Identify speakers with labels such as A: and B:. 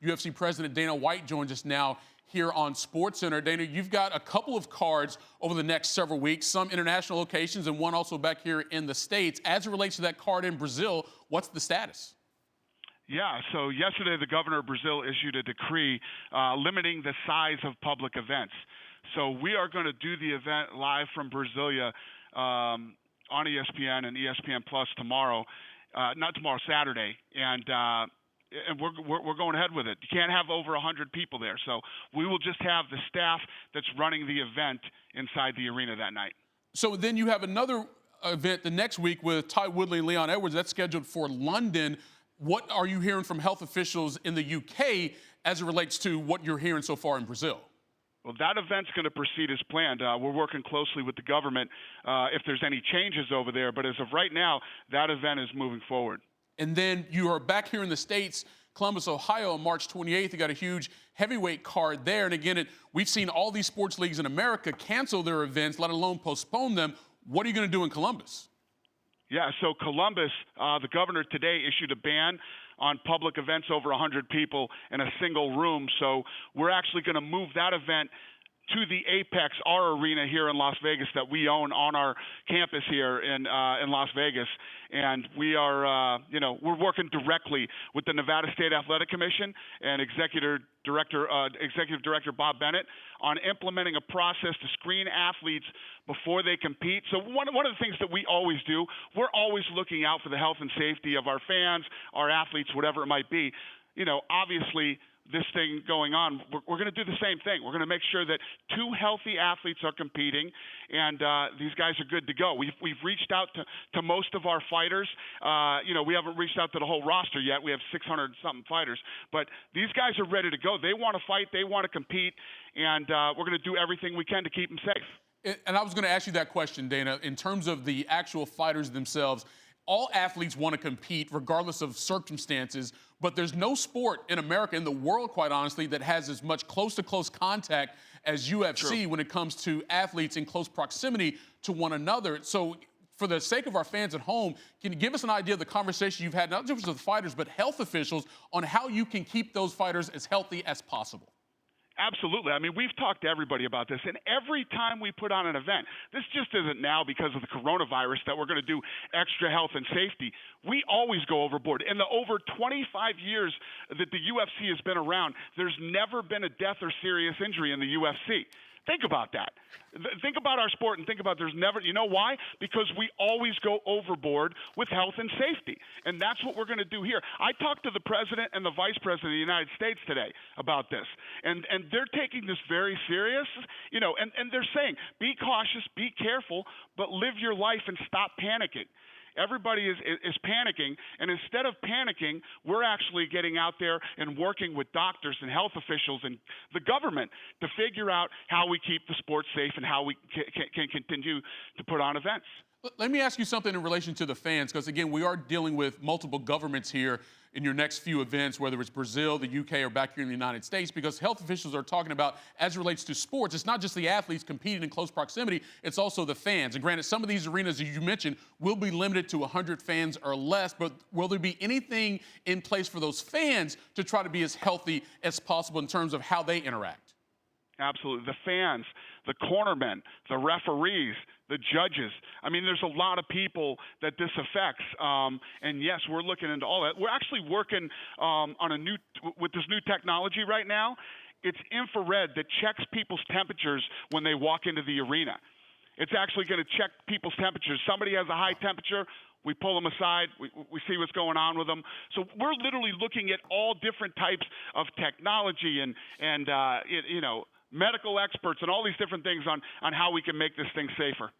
A: UFC President Dana White joins us now here on SportsCenter. Dana, you've got a couple of cards over the next several weeks, some international locations and one also back here in the States. As it relates to that card in Brazil, what's the status?
B: Yeah, so yesterday the governor of Brazil issued a decree limiting the size of public events. So we are going to do the event live from Brasilia on ESPN and ESPN Plus tomorrow, Saturday, and we're going ahead with it. You can't have over 100 people there, so we will just have the staff that's running the event inside the arena that night.
A: So then you have another event the next week with Ty Woodley and Leon Edwards. That's scheduled for London. What are you hearing from health officials in the UK as it relates to what you're hearing so far in Brazil?
B: Well, that event's going to proceed as planned. We're working closely with the government if there's any changes over there. But as of right now, that event is moving forward.
A: And then you are back here in the States, Columbus, Ohio, on March 28th. You got a huge heavyweight card there. And again, we've seen all these sports leagues in America cancel their events, let alone postpone them. What are you going to do in Columbus?
B: Yeah, so Columbus, the governor today issued a ban on public events over 100 people in a single room. So we're actually going to move that event to the Apex, our arena here in Las Vegas that we own on our campus here in Las Vegas. And we are, we're working directly with the Nevada State Athletic Commission and Executive Director Bob Bennett on implementing a process to screen athletes before they compete. So one of the things that we always do, we're always looking out for the health and safety of our fans, our athletes, whatever it might be. Obviously, this thing going on, we're going to do the same thing. We're going to make sure that two healthy athletes are competing, and these guys are good to go. We've reached out to most of our fighters. We haven't reached out to the whole roster yet. We have 600-something fighters. But these guys are ready to go. They want to fight. They want to compete, and we're going to do everything we can to keep them safe.
A: And I was going to ask you that question, Dana, in terms of the actual fighters themselves. All athletes want to compete regardless of circumstances, but there's no sport in America, in the world, quite honestly, that has as much close-to-close contact as UFC when it comes to athletes in close proximity to one another. So for the sake of our fans at home, can you give us an idea of the conversation you've had, not just with fighters, but health officials, on how you can keep those fighters as healthy as possible?
B: Absolutely. I mean, we've talked to everybody about this, and every time we put on an event, this just isn't now because of the coronavirus that we're going to do extra health and safety. We always go overboard. In the over 25 years that the UFC has been around, there's never been a death or serious injury in the UFC. Think about that. Think about our sport and think about there's never, you know why? Because we always go overboard with health and safety. And that's what we're going to do here. I talked to the president and the vice president of the United States today about this. And they're taking this very serious, and they're saying, be cautious, be careful, but live your life and stop panicking. Everybody is panicking, and instead of panicking, we're actually getting out there and working with doctors and health officials and the government to figure out how we keep the sport safe and how we can continue to put on events.
A: Let me ask you something in relation to the fans, because, again, we are dealing with multiple governments here in your next few events, whether it's Brazil, the UK, or back here in the United States, because health officials are talking about, as it relates to sports, it's not just the athletes competing in close proximity, it's also the fans. And granted, some of these arenas, as you mentioned, will be limited to 100 fans or less, but will there be anything in place for those fans to try to be as healthy as possible in terms of how they interact?
B: Absolutely. The fans, the cornermen, the referees, the judges. I mean, there's a lot of people that this affects. And yes, we're looking into all that. We're actually working with this new technology right now. It's infrared that checks people's temperatures when they walk into the arena. It's actually going to check people's temperatures. Somebody has a high temperature, we pull them aside, we see what's going on with them. So we're literally looking at all different types of technology and medical experts and all these different things on how we can make this thing safer.